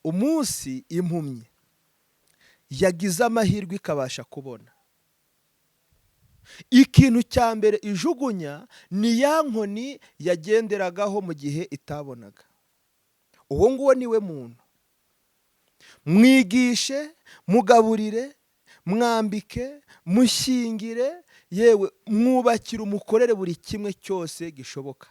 umunsi impumyi yagize amahirwe ikabasha kubona, ikintu cya mbere ijugunya ni ya nkoni yagenderagaho mu gihe itabonaga. uwo nguwo niwe muntu. Mwigishe, mugaburire, mwambike, mushyingire, yewe mwubakire, umukorere buri kimwe cyose gishoboka.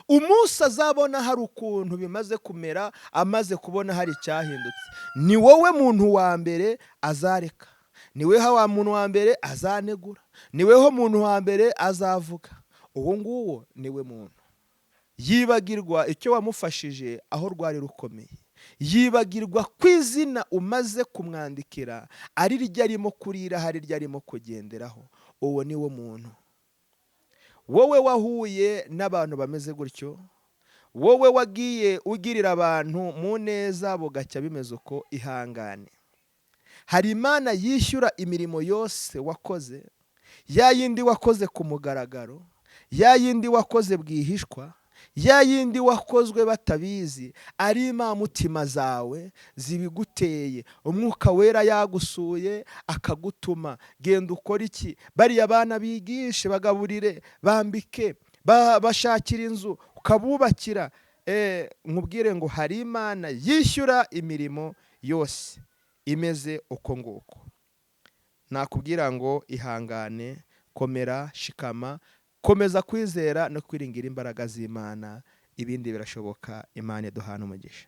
Umunsi azabona hari ukuntu bimaze kumera, amaze kubona hari icyahindutse, ni wowe muntu wa mbere azareka, ni weho wa muntu wa mbere azanegura, ni weho muntu wa mbere azavuga. uwo nguwo niwe muntu. Yibagirwa icyo wamufashije aho rwari rukomeye, yibagirwa ku izina umaze kumwandikira ari ryo arimo kurira, hari ryo arimo kugenderaho. uwo niwo muntu. Wowe wahuye n'abantu bameze gutyo, wowe wagiye ugirira abantu mu neza bugacya bimeze uko, ihangane. Hari Imana yishyura imirimo yose wakoze, ya yindi wakoze ku mugaragaro, ya yindi wakoze bwihishwa, ya yindi wakozwe batabizi, ari impamutima zawe zibiguteye. Umwuka wera yagusuye akagutuma, genda ukora iki? Bariya bana bigishe, bagaburire, bambike, bashakira inzu, ukabubakira. Nkubwire ngo hari Imana yishyura imirimo yose imeze uko nguko. Nakubwira ngo ihangane, komera, shikama, komeza kwizera no kwiringira imbaraga z'Imana. Ibindi birashoboka. Imana iduhane umugisha.